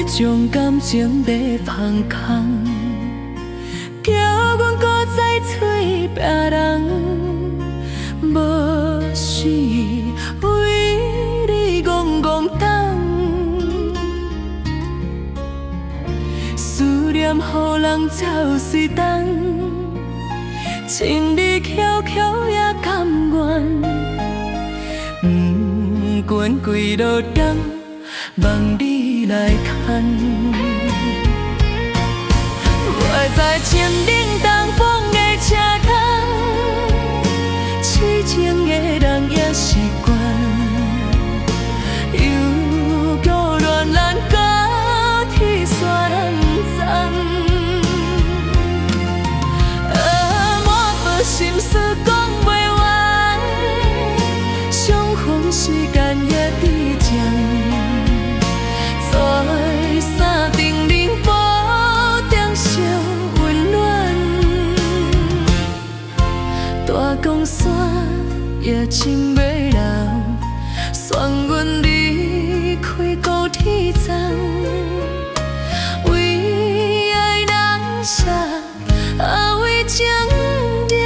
将感情在放空，叫阮搁再找别人，无是为你戆戆等，思念予人走随东，情理悄悄也甘愿，不管几落冬，望你来牵。我在情冷东风的车窗，痴情的人也习惯，犹搁恋咱到天煞人踪。满腹心思讲袂完，相逢时间也伫将。再三叮咛保重惜温暖，大江山也深袂人，选阮离开高铁站，为爱人写为情定。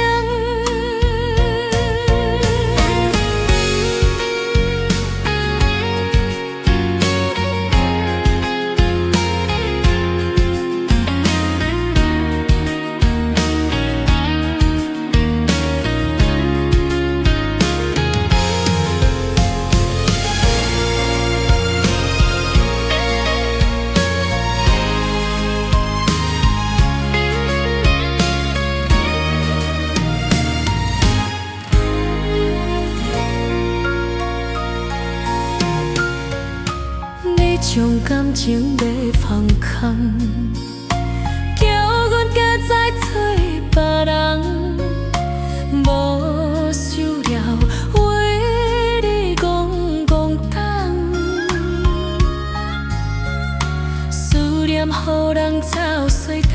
将感情在放空，叫阮加再找别人，无想了为你戆戆等，思念予人走随东，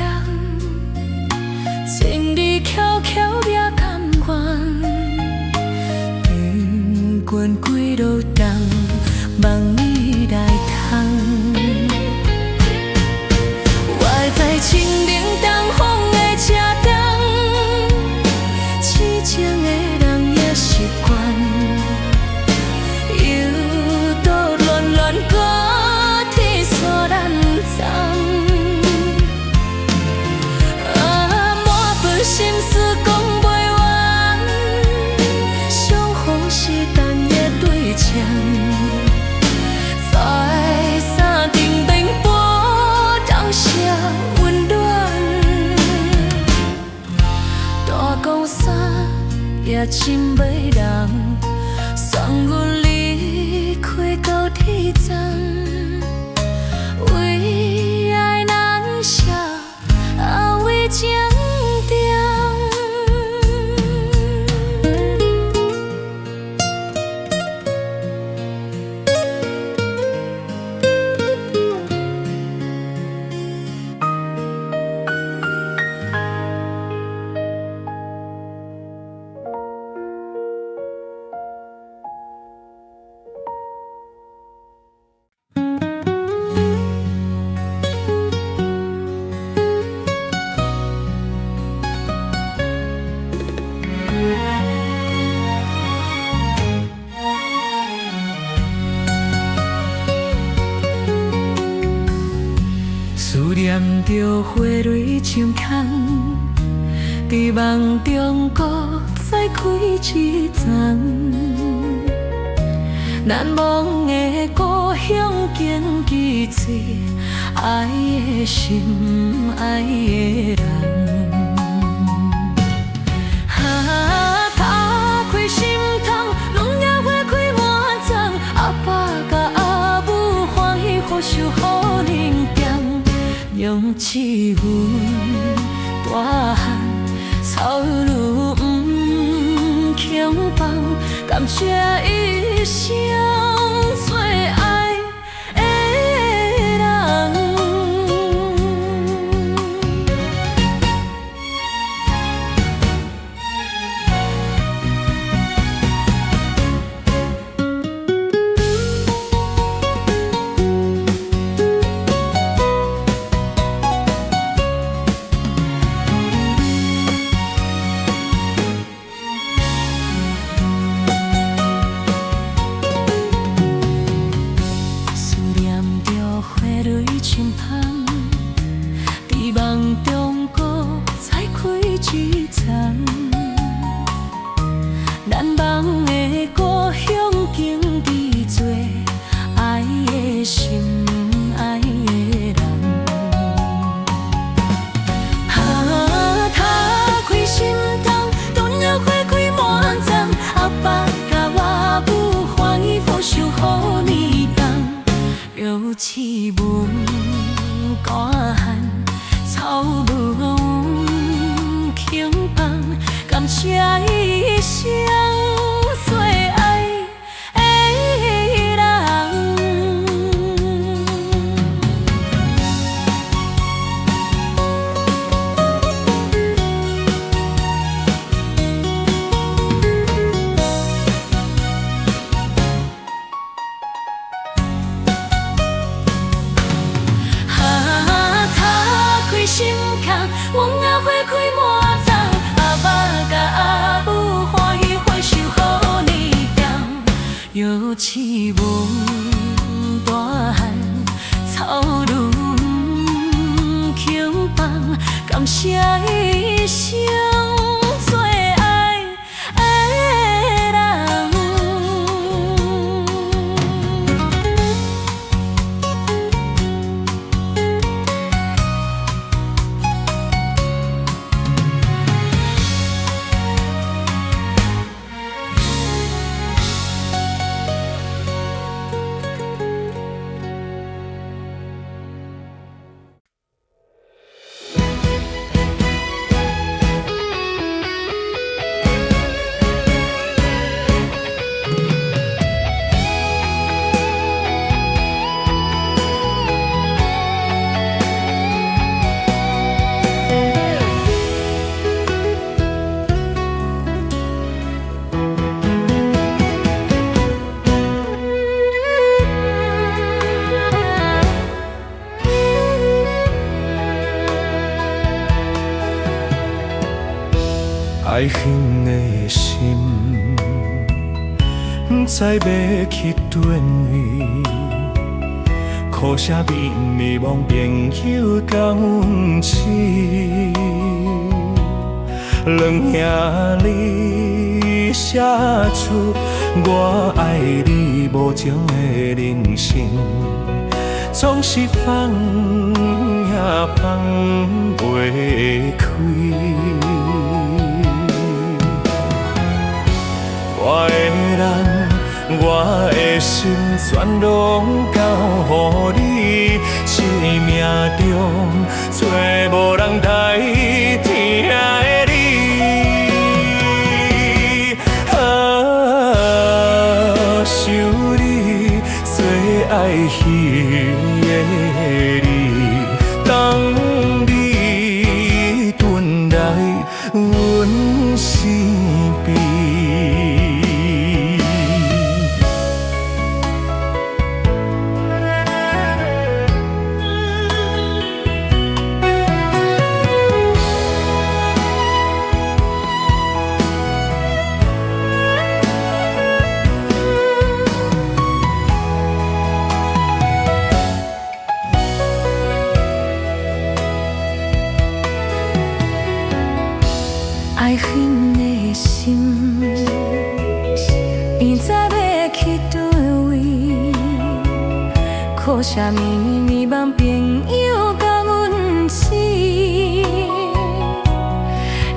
情理悄悄也甘愿，不管几落冬，望你来我在清冷东风的车窗，痴情的人也习惯，犹搁恋到天煞人踪。满腹心思讲袂完，相逢时等也对将。也真袂人，选阮离开高铁站，为爱人写为情定。着花蕊深空，伫梦中搁再开一丛。难忘的故乡经记嘴，爱的心，爱的人。打开心窗，两夜花开满丛，阿爸甲阿母欢喜互守好人店。用一份大汉，草女不轻放，感谢一生最爱的人。心香，在梦中搁再开一丛。难忘的故乡，经历做爱的心，爱的人。打开心窗，春夜花开满丛，阿爸甲我母欢喜福寿好年冬。柳枝文寒寒，草木轻放，感谢一生最爱的人。打开心窗，黄叶花开满丛，阿爸甲阿母欢喜回寿好年冬。摇翅文大汉，草绿轻放，感谢一生最爱的人。爱恨的心，不知要去叨位。苦涩美美望朋友甲阮痴，两兄你写出我爱你无情的人生，总是放也放袂开。我的人，我的心，全拢交予你，生命中最无人代替的你。想你最爱彼个你，当你回来，阮身边。爱恨的心，不知要去叨位。苦涩绵绵望朋友甲阮痴，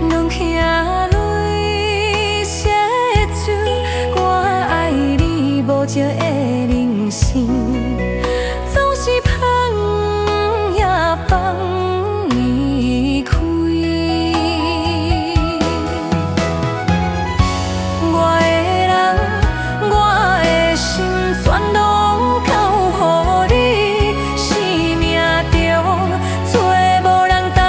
两兄泪写出我爱你无情的人生，总是放也放袂开。全拢交予你，生命中最无人代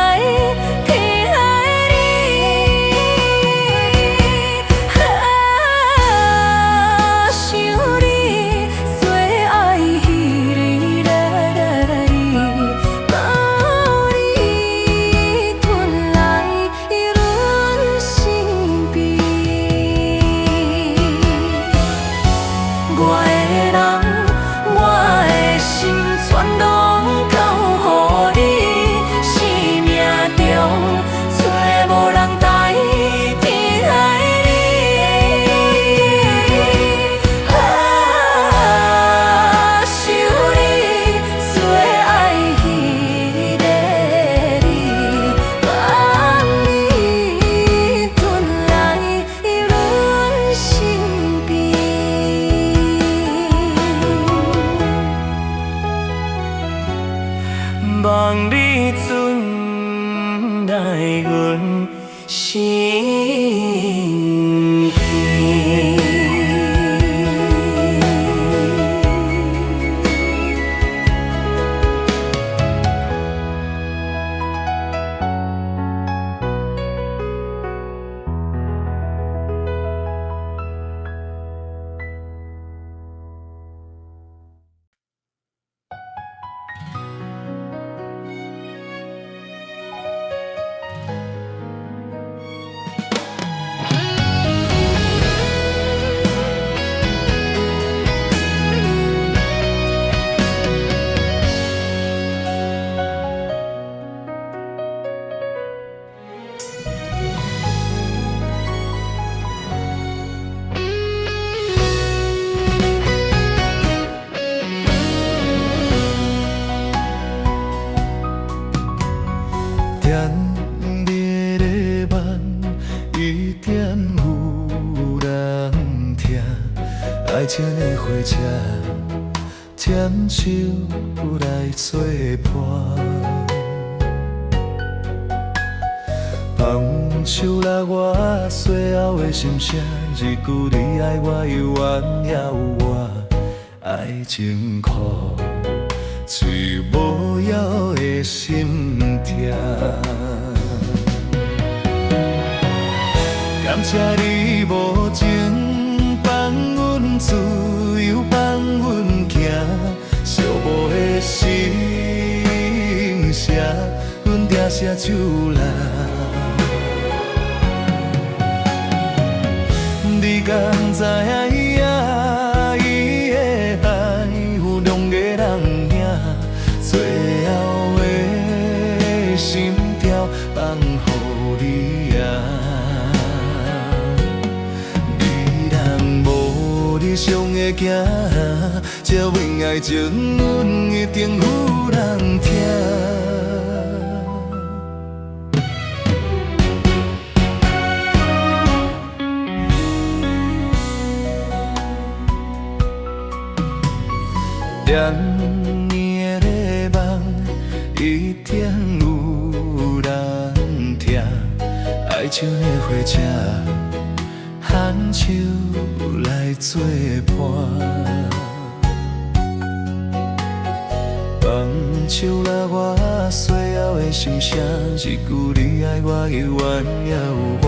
望你准来阮身边。甜蜜的梦，一点有人听。爱情的火车，牵手来作伴。放手啦，我最后的心声，一句你爱我，犹原也有我。爱情苦。最无枵的心痛，感谢你无情放阮自由，放阮行，寂寞的心声，阮定写出来。你敢知影？伊的爱有两个人。最后的心跳放予你啊！你若无你上会行，这份爱情阮一定有人听。一定有人听，爱情的火车，牵手来作伴。放手啦，我最后的心声，一句你爱我，犹原也有我。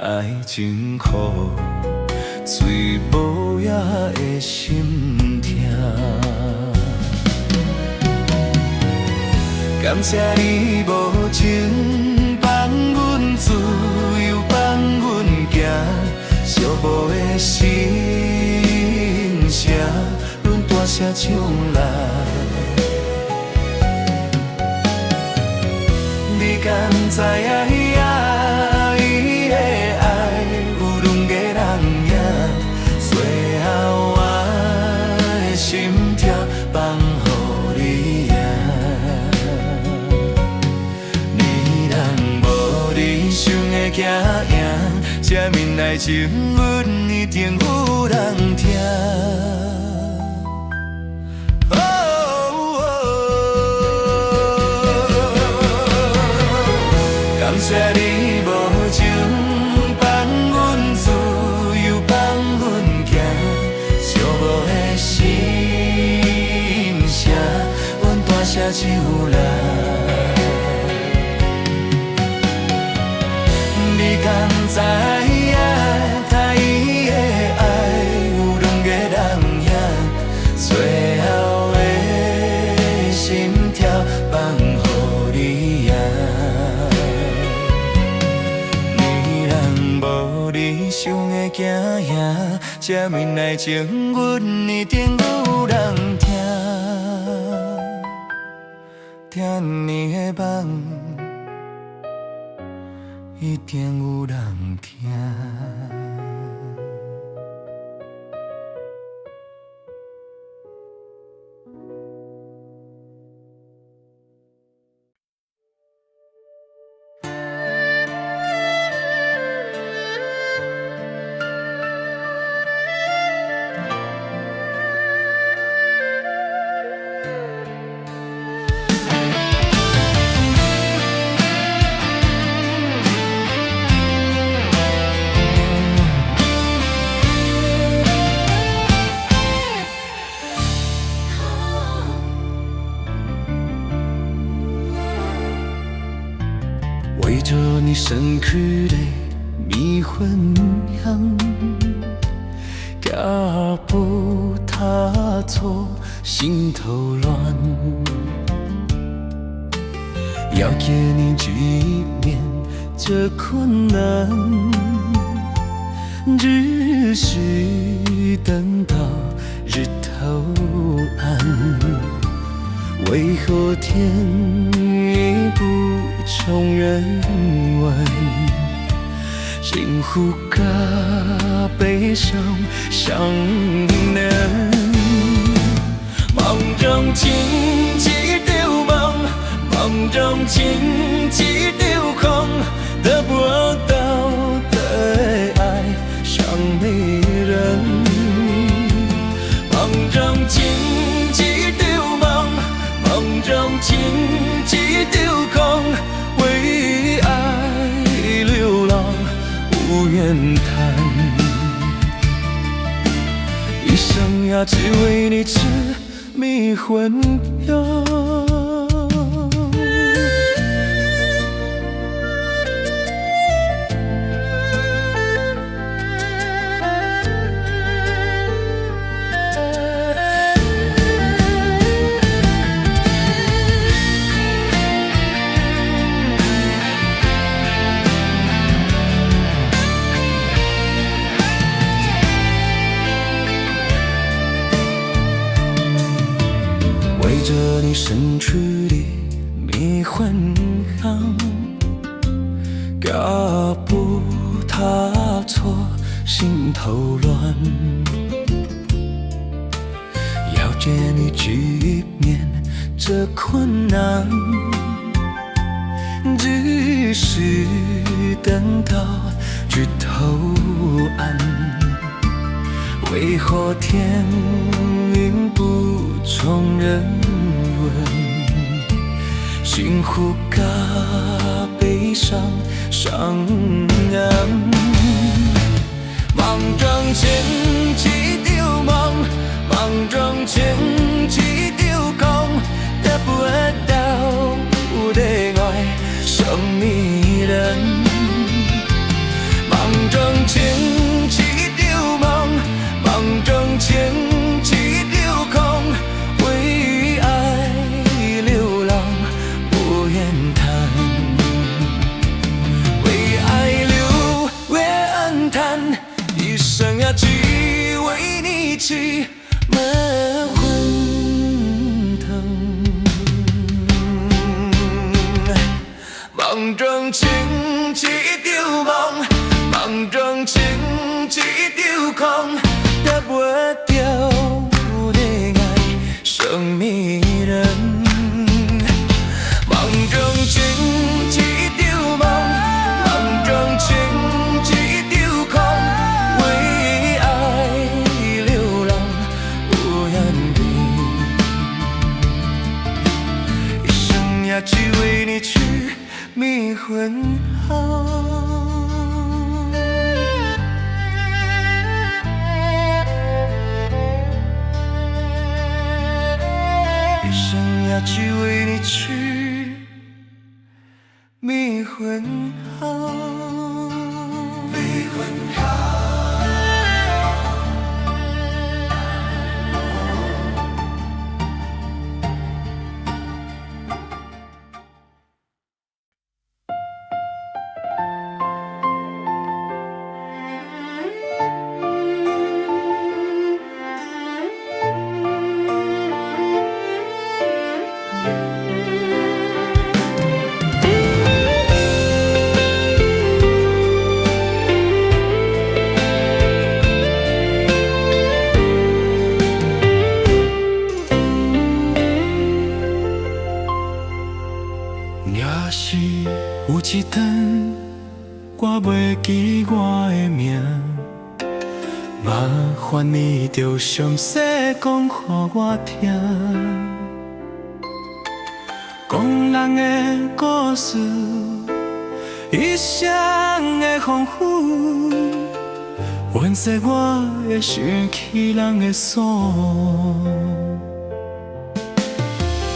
爱情苦，最无枵的心痛。感谢你无情放阮自由，放阮行，寂寞的心声，阮大声唱来。你敢知影？伊的爱有两个人赢，最后我的心跳放予你听。行赢，这份爱情，阮一定有人听。感谢你无情放阮自由，放阮行，寂寞的心声，阮大声唱来。你敢知影？他伊的爱有两个人赢，最后的心跳放予你啊！你若无你想的行赢，这份爱情阮一定有人听。听你的梦。一定有人听。围着你身躯的迷魂香，脚步踏错，心头乱。要给你几面这困难，只是等到日头暗。为何天意不从人愿？幸福甲悲伤相连，梦中情一场梦，梦中情一场空，得不到的爱像没人。梦中情一场梦，梦中情一场空，为爱流浪无言叹，一生呀只为你痴迷魂飘。围着你身躯的迷魂香，脚步踏错，心头乱。要借你去面这困难，只是等到日头暗。为何天云不从人愿？幸福甲悲伤相连。梦中情一场梦，梦中情一场空，得不到的爱像迷人。梦中情一场梦，梦中情一场空，为爱流浪不言谈，为爱为暗叹，一生呀只为你痴闷昏腾。梦中情一场梦，梦中情一场空，得不到的爱像迷人。梦中情一场梦，梦中情一场空，为爱流浪无言地，一生呀只为你痴迷魂耗。只为你痴迷魂耗，迷魂耗。若是有一天我袂记我的名，麻烦你着详细讲予我听，讲人的故事，一生的丰富，阮说我会想起人的锁。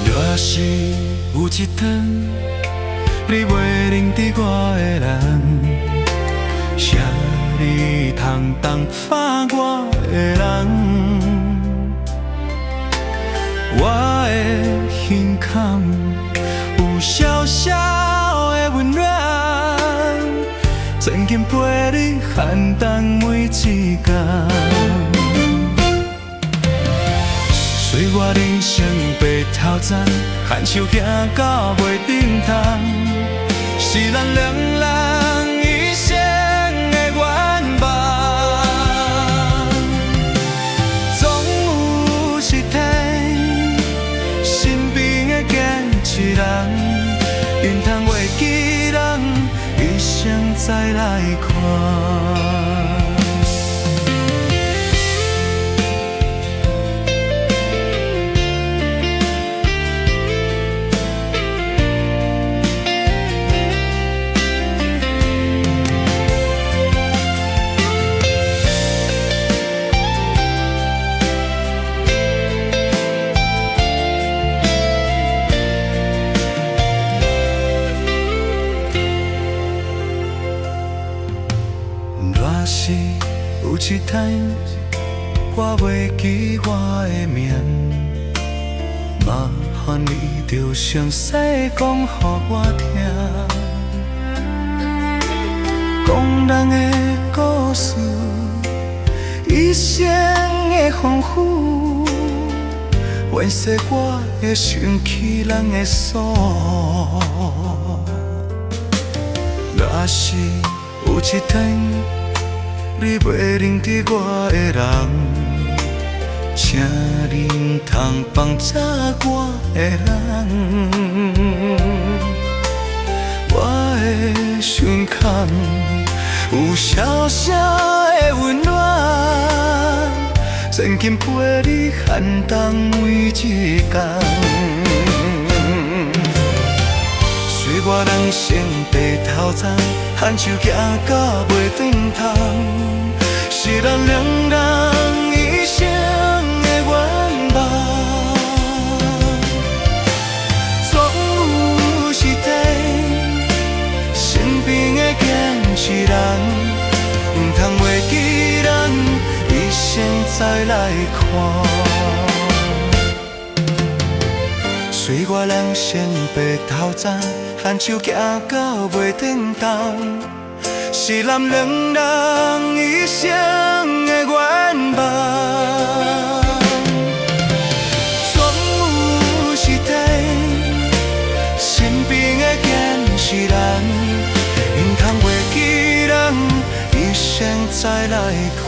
若是有一天你袂认得我的人，啥你通动翻我的人？我的心坎有小小的温暖，曾经陪你寒冬每一天。随我人生白头鬃，牵手行到袂顶头，是咱两人一生的愿望。总有一天，身边的坚持人，因通袂记人，一生再来看。若是有一天我袂记我的名，麻烦你着详细讲予我听，讲人的故事，一生的丰富，惋惜我会想起人的锁。若是有一天，你袂认得我的人，请你通放下我的人。我的心坎有小小的温暖，曾经陪你寒冬每一天。随我人生白头鬃，牵手行到袂转头，是咱两人一生的愿望。总有一天，身边的坚持人，唔通袂记人，一生再来看。随我人生白头鬃，牵手行到袂转头，是咱两人一生的愿望。总有一天，身边的坚持人，因通袂记人，一生再来看。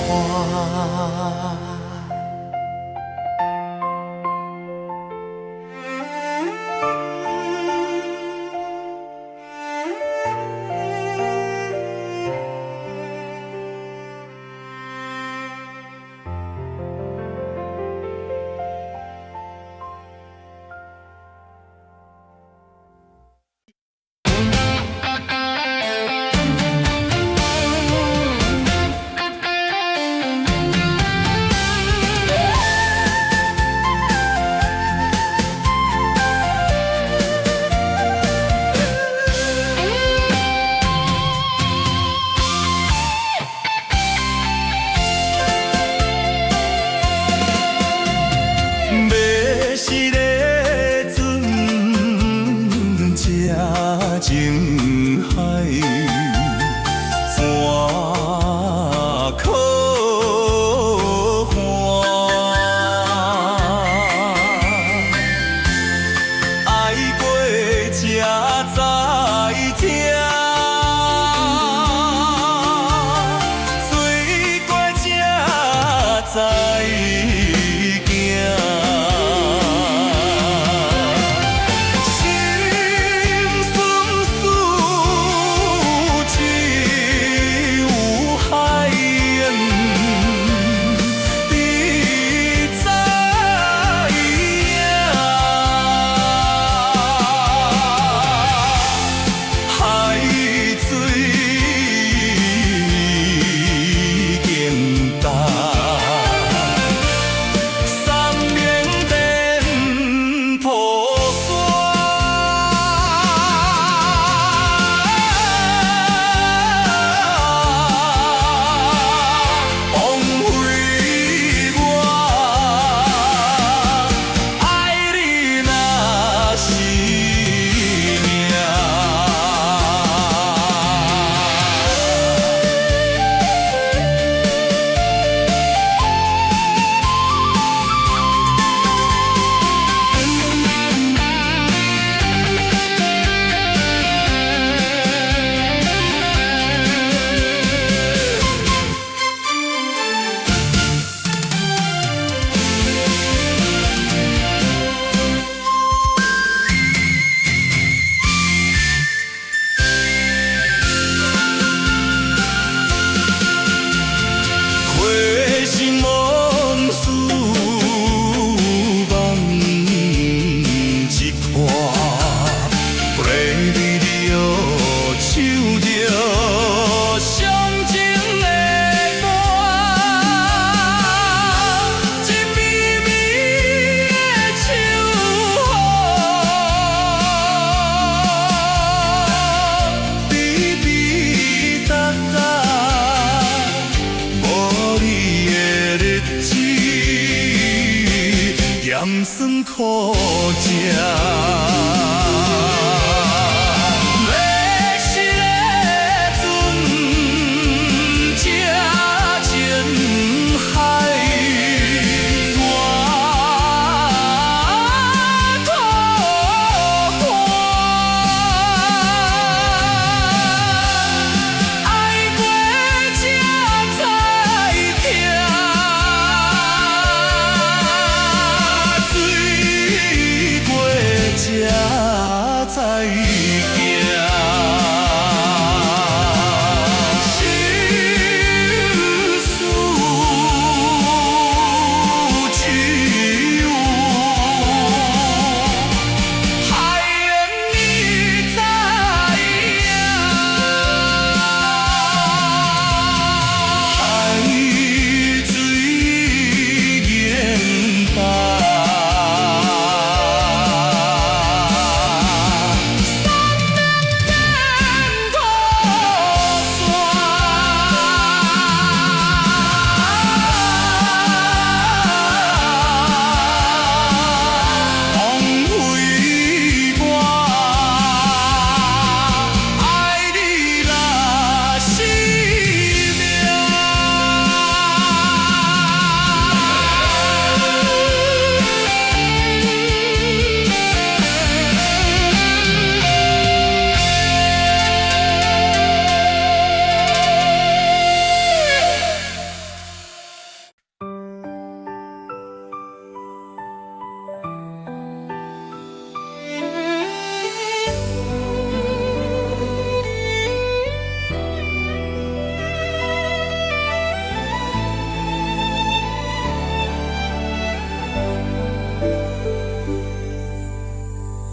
食。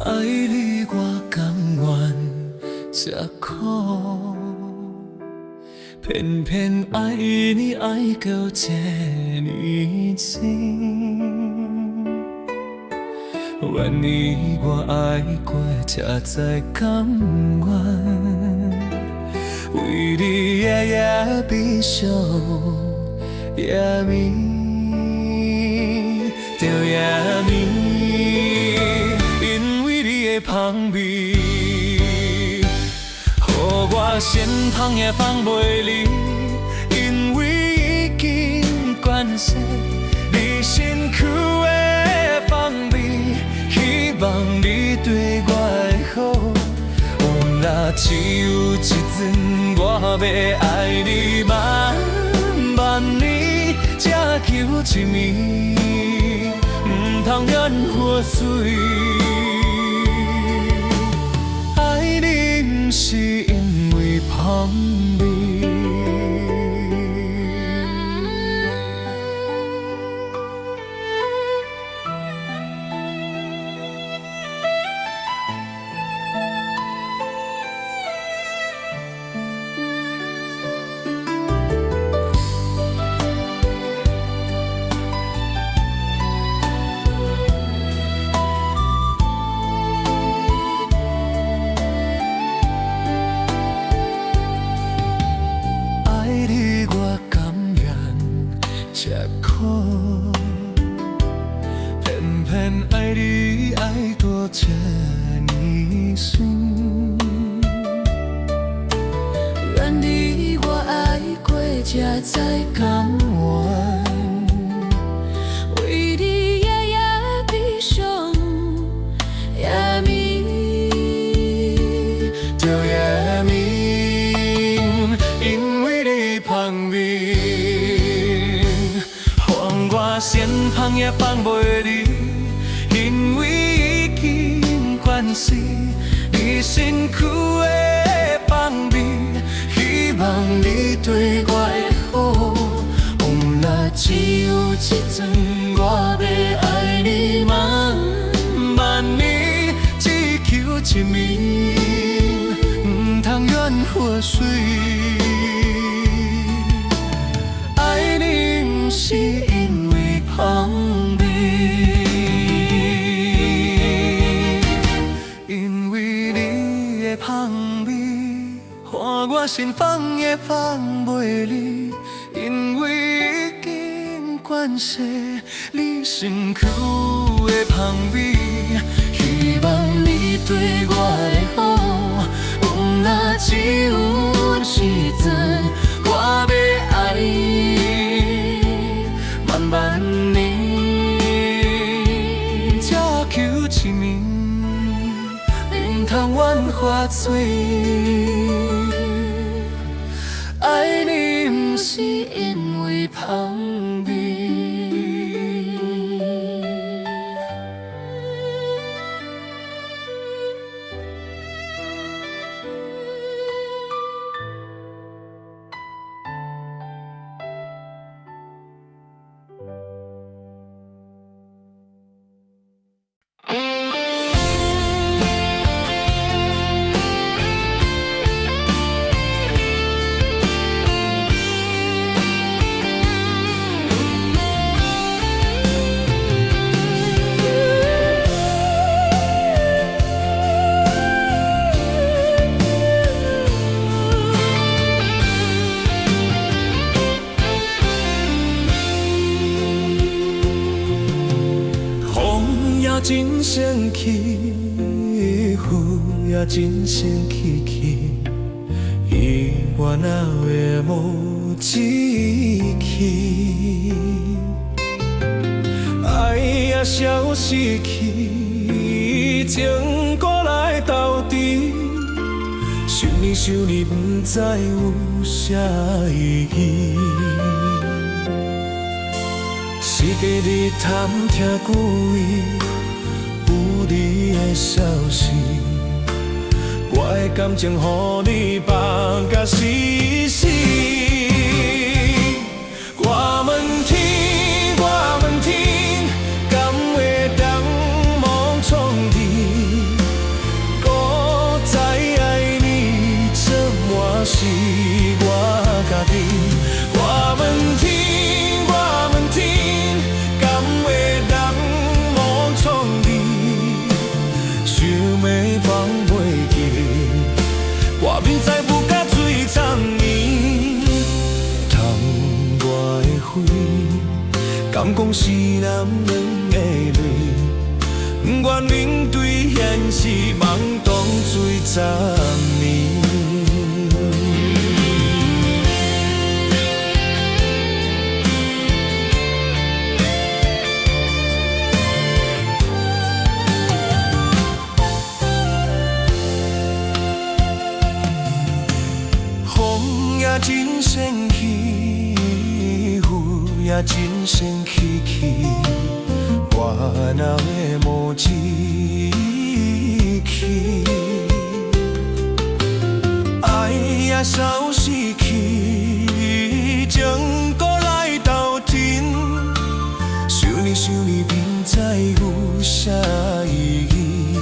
爱你我甘愿这苦，偏偏爱你爱到这呢深。愿你我爱过，才知甘愿。为你夜夜悲伤，夜眠着夜眠。香味，予我身旁也放袂离，因为已经惯势，你身躯的香味，希望你对我会好。有若只有一阵，我要爱你万万年，才求一暝，唔通怨祸水。是因为香味。偏偏爱你爱到这呢深，愿你我爱过，才知甘愿。为你夜夜悲伤，夜眠着夜眠，因为你香味。我身旁也放袂离，因为已经惯势，你身躯的香味，希望你对我会好。有若只有一阵，我要爱你万万年，只求一暝，唔通怨祸水。爱你不是因为香味，因为你的香味，让我心放也放袂离，因为已经惯势，你身躯的香味。一暝，忍通怨花水。爱你不是因为香味。真生气，雨也真生气气，伊我哪会无志气？爱也消失去，情搁来斗阵，想你想你，不知有啥意义。是家己贪听久伊。有你的消息，我的感情予你放甲死死。我问天，我问天，敢会当梦创治？搁再爱你，怎么是我家己？我问天，我问天，敢会当梦创治？想要放袂记，我明知不甲水参沂，窗外的花，敢讲是男人的泪，不愿面对现实，茫动水10年。真生气，雨也真生气气，我哪会无志气？爱也消失去，情搁来斗阵，想你想你，不知有啥意义？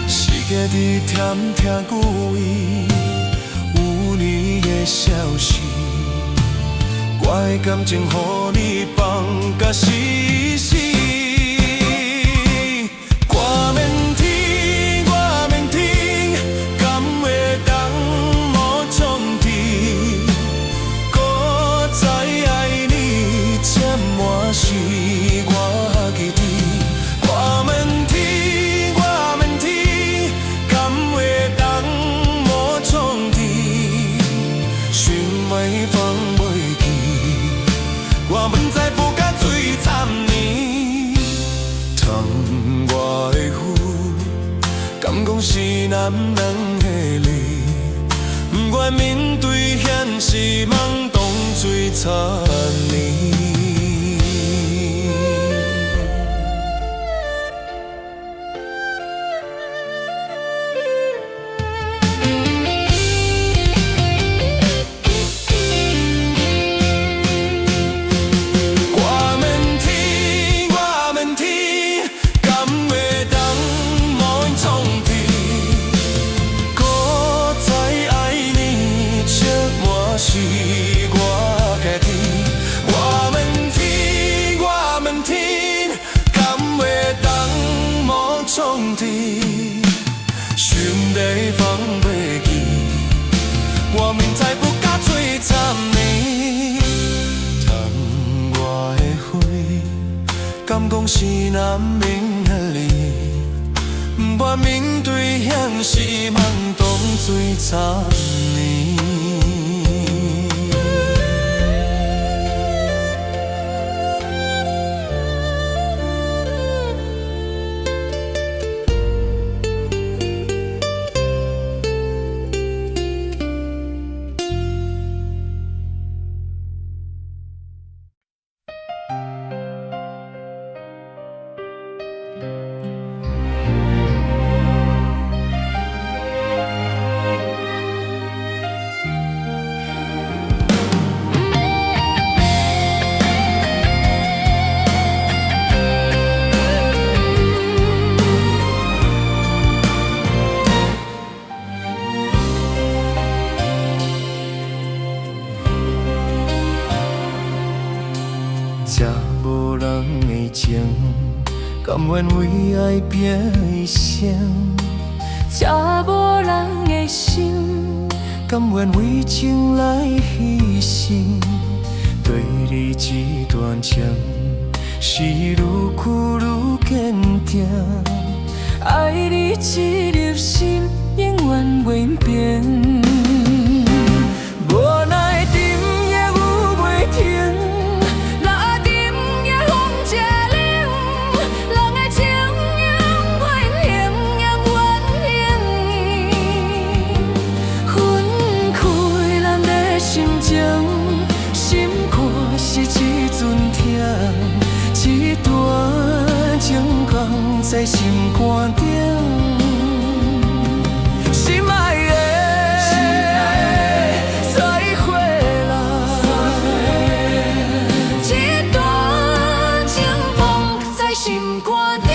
是家己添听久伊。你的消息，我的感情予你放甲死死。我免天，我免天，敢会当无创治？搁再爱你，怎么是我家己？我免天，我免天，敢会当无创治？想要放袂记，我问知不甲水参沂。窗外的雨，敢讲是男人的泪，不愿面对现实，茫动水10年。是我家己，我问天，我问天，敢会当无创治？心地放袂记，我明知不甲水参沂。窗外的花，敢讲是男人的泪，不愿面对现实，茫动水10年。才无人的情，甘愿为爱拼一生。才无人的心，甘愿为情来牺牲。对你这段情，是愈久愈坚定。爱你这粒心，永远袂变。无奈沉也有袂停。一段情放在心肝顶，心爱的，再会啦。一段情放在心肝顶。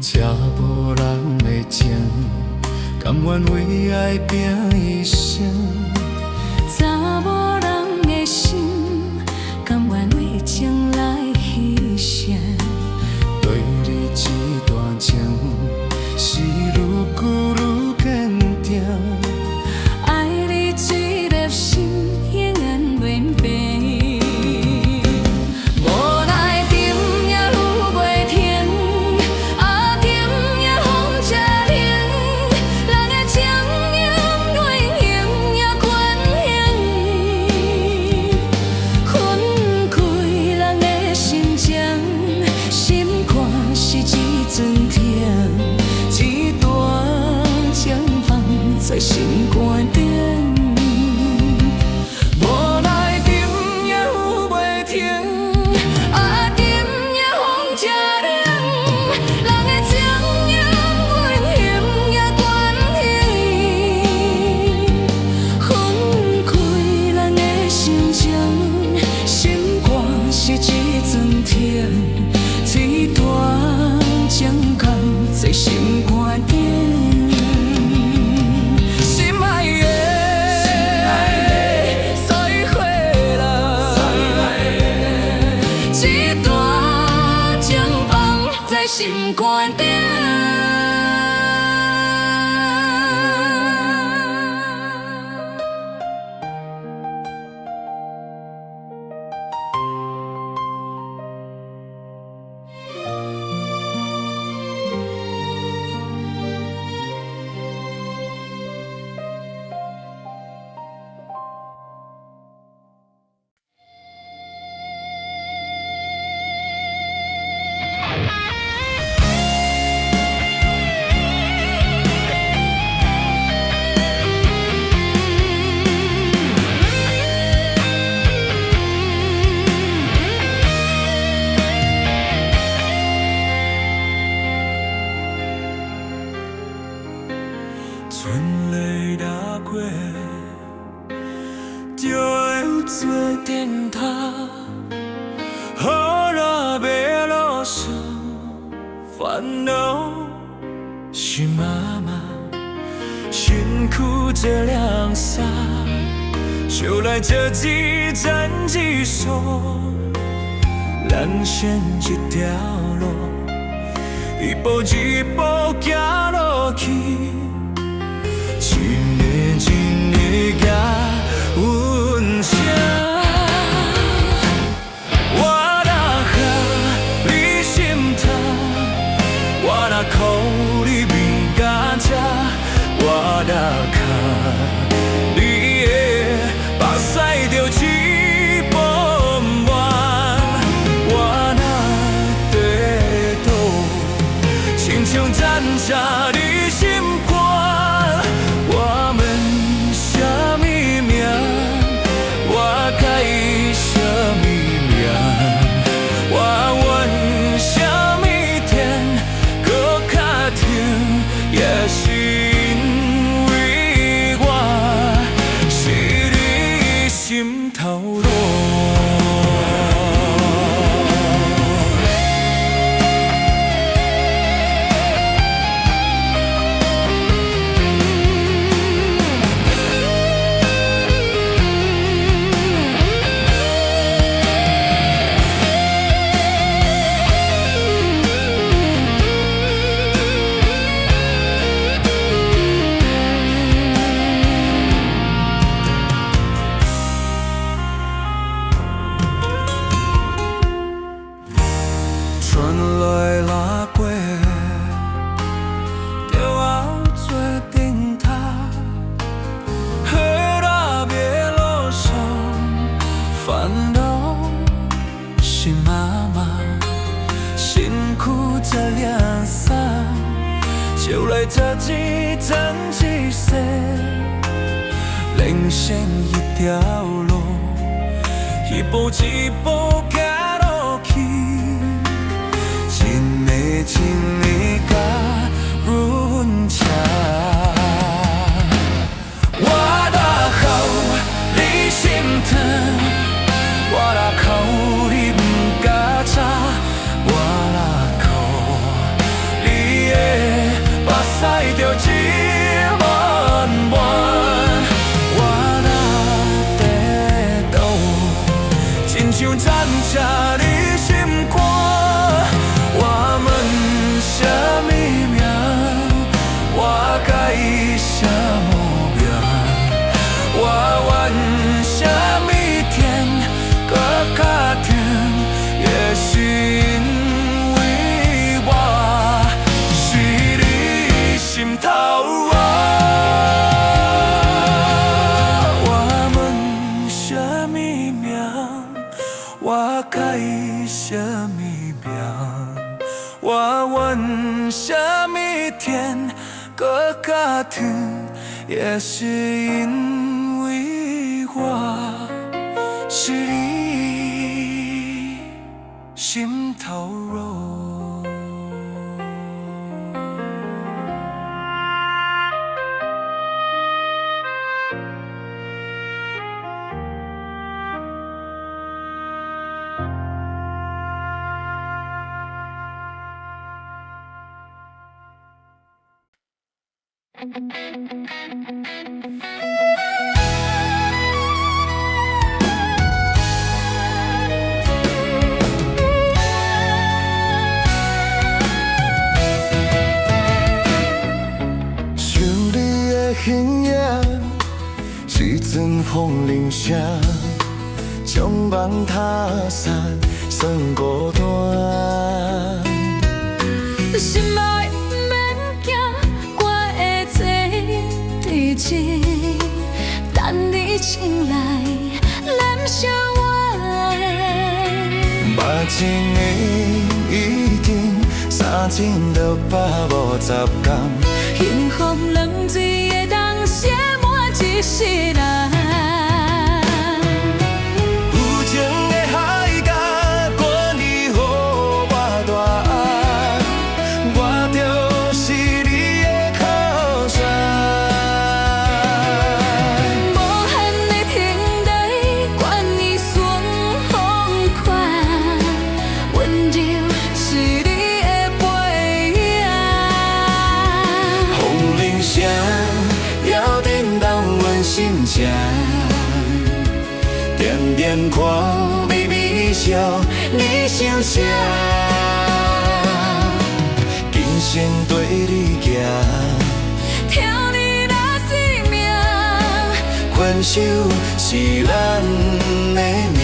才无人的情，甘愿为爱拼一生。才无人的心，甘愿为情来牺牲。对你这段情，是愈久愈坚定。爱你这粒心，永远袂变。在心肝顶，无奈沉也有袂停，沉也风车冷，人的情永远陷也关系，分开咱的心情，心肝是一阵痛，一段情放在心肝顶。心肝顶。春雷打过，就会有做电塔，雨落马路上，烦恼是妈妈，辛苦这凉衫，就来这一站一束，咱选一条路，一步一步行落去。一个甲阮声，我若下你心头，我我若靠你面甲这，我若卡你的目屎就一波满，我若地倒，亲像zan下你心肝，我问什么名？我该什么名？我愿什么天，搁较疼，也是因为我是你心头肉。春来拉过，就要做灯塔。雨落夜路上，烦恼是妈妈，辛苦才凉伞，就来这一针一线，人生一条路，一步一步走落去。一年甲润车，我若哭你心疼，我若哭你不敢吵，我若哭你的目屎就一满满，我若地倒，亲像zan下你心肝。我问什么名？我该什么命？我愿什么天？搁较疼，也是因为我是你心头肉。我问什么名？我该什么命？我问什么天，搁较疼，也是因为我是你心头肉。想你的形影，时阵风铃声，将梦打散，算孤单。心爱不免惊，我会做你情，等你醒来，燃烧我的。目前的一定3650天，幸福冷水会当写满一世人。有情的海角，管你予我大爱，我就是你的靠山。无限的天地，管你顺风款，温柔是你的背影。风铃声摇震动阮心情，点点看，微微笑，你想啥？今生对你行，听你那生命，牵手是咱的命。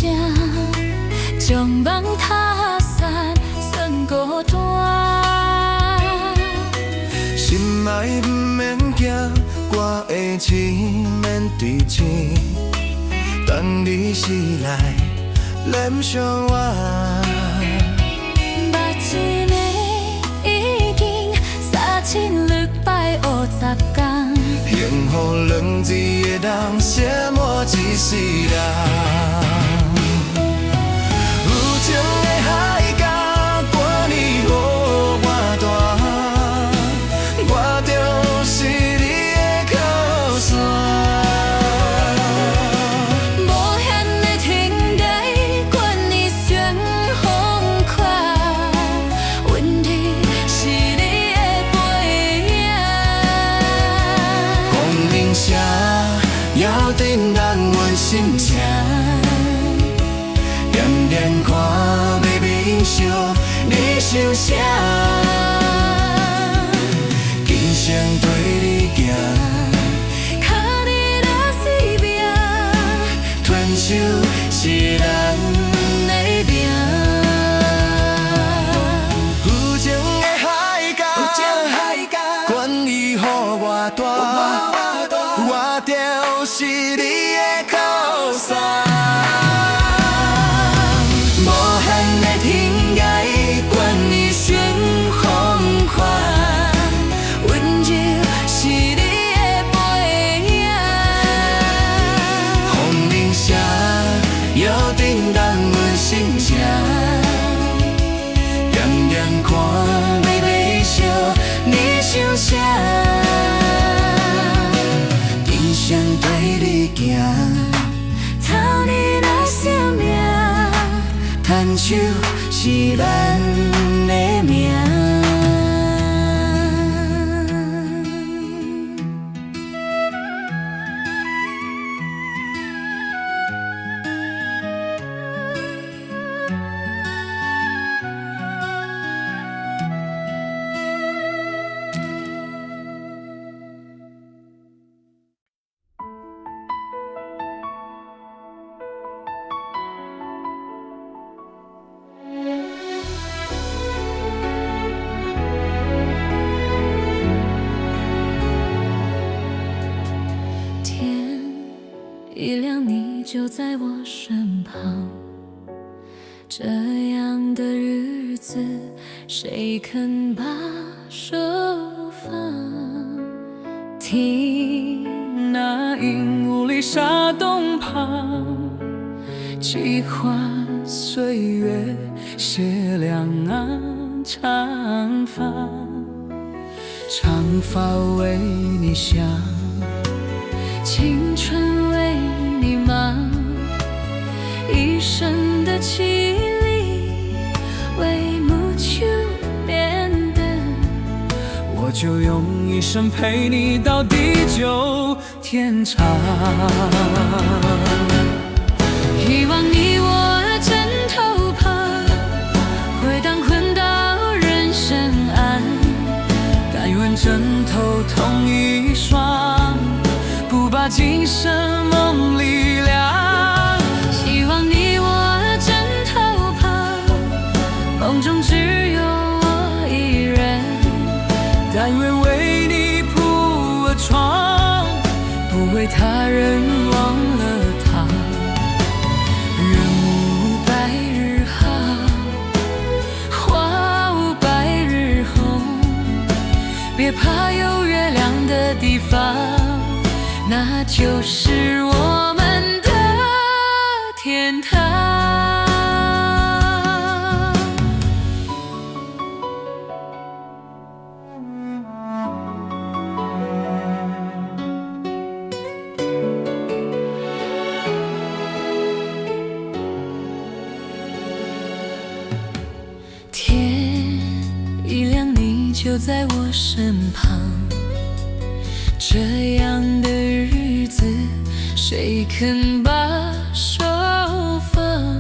声，将梦打散，算孤单。心爱不免惊，我会一面对镜，等你时来染上我。目睭的已经3,650天，幸福两字会当写满一世人。有情的海角，管你予我大，我就是你的靠山。无限的天涯，管你旋风快，问题是你的背影。风铃声犹震动阮心情，念念看要面相，你想啥？今生对你行，靠你若死命，传手是咱的命。有情的海角，管伊予我大，我就是你的靠山。无限的天涯，管伊旋风快，温柔是你的背影。风铃声犹震动阮心情，念念看要微笑，你想啥？今生对你行，靠你若生命，牵手是咱的命。天一亮，你就在我身旁。这样的日子，谁肯把手放？听那鹦鹉里沙洞旁，计划岁月写两岸长发，长发为你想，青春为你忙，一生的凄厉为母秋变的。我就用一生陪你到地久天长。希望你我枕头旁，回荡困到人生岸，但愿枕头同一双，不把今生梦里凉。希望你我枕头旁，梦中只有我一人，但愿为你铺了床，不为他人忘了他。人无百日好，花无百日红，别怕有月亮的地方，那就是我们的天堂。天一亮，你就在我身旁。这样的日子，谁肯把手放？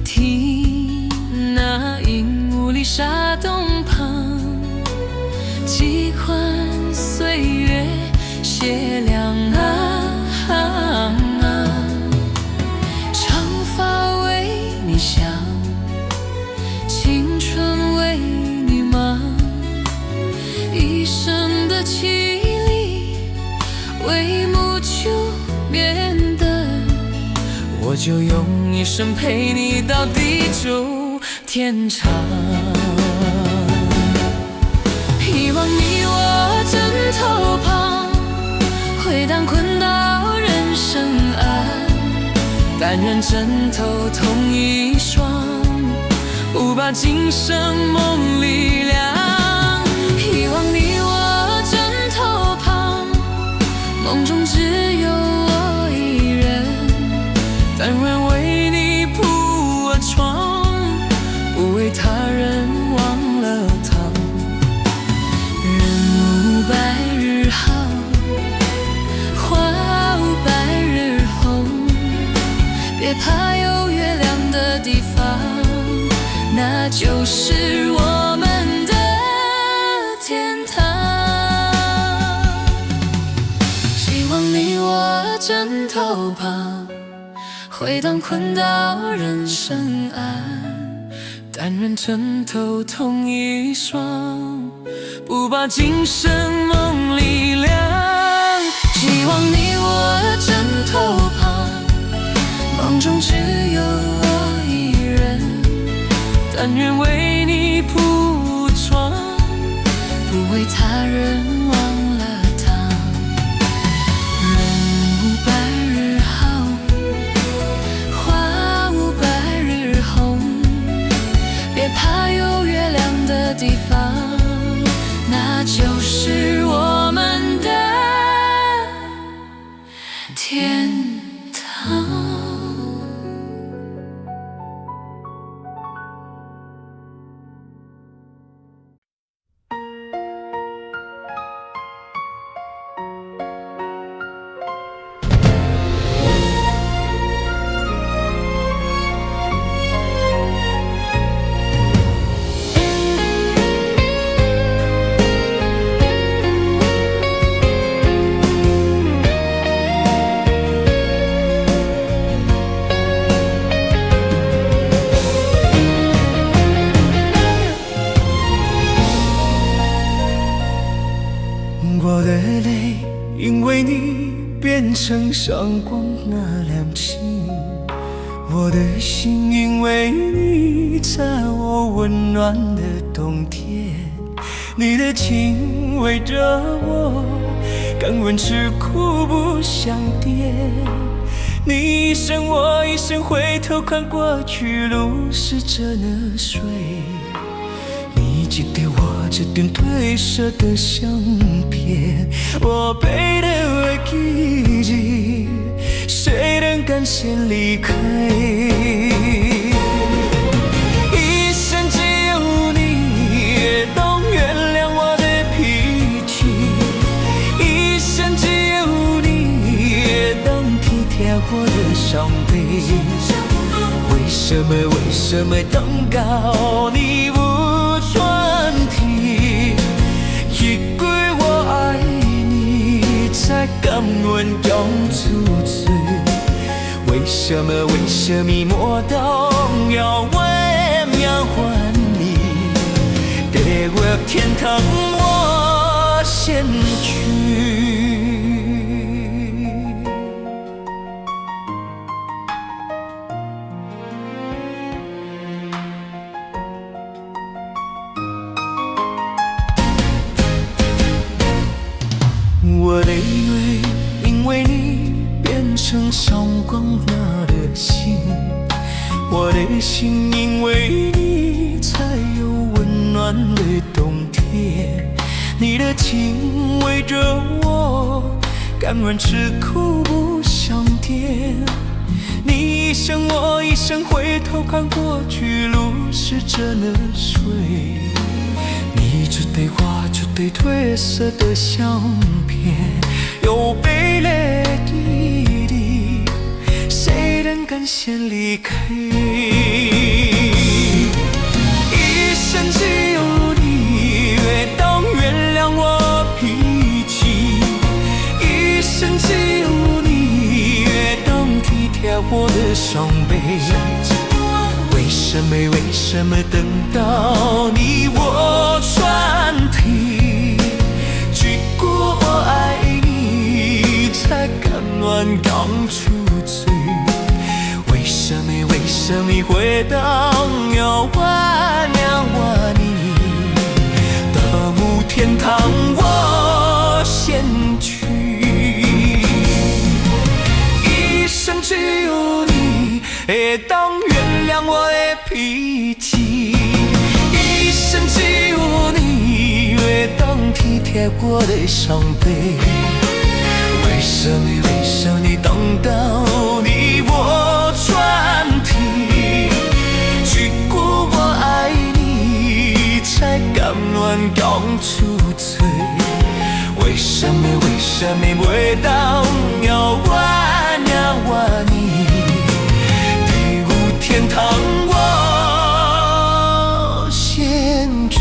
听那鹦鹉里沙洞旁，几欢岁月写两行。长凄厉，为母就变得，我就用一生陪你到地久天长。希望你我枕头旁，回荡困到人生岸，但愿枕头同一双，不把今生梦里凉。希望你我枕头旁，梦中只有我一人，但愿为你铺了床，不为他人忘了糖。人无百日好，花无百日红，别怕有月亮的地方，那就是我们的天堂。希望你我枕头旁，回荡困到人生岸，但愿枕头同一双，不把今生梦里凉。希望你我枕头旁，梦中只有我一人，但愿为你铺床，不为他人忘了糖。人无百日好，花无百日红，别怕有月亮的地方，那就是我们的天堂。我的泪因为你变成闪光那亮晶，我的心因为你在我温暖的冬天，你的情围着我，敢问吃苦不想跌。你一声我一声，回头看过去，路是这么水。你寄给我这段褪色的相片，我背的记忆，谁能敢先离开？一生只有你懂原谅我的脾气，一生只有你懂体贴我的伤悲。为什么等到你不转题，一句我爱你才敢问用出嘴？为什么莫动要为秒还你？别我天堂我先去。我的泪因为你变成闪光那的心，我的心因为你才有温暖的冬天，你的情围着我，甘愿吃苦不想跌。你一声我一声，回头看过去，路是这么水。你这对话这对褪色的相片，有悲泪滴滴，谁能敢先离开？一生只有你懂原谅我脾气，一生只有你懂体贴我的伤悲。为什么等到你我转题，一句袂当有我了我你，到母天堂我先去，一生只有你会当原谅我的脾气，一生只有你会当体贴我的伤悲。为什么你等到你我转体，一句我爱你才甘愿讲出嘴？为什么袂当有我了我你，地狱天堂我先去。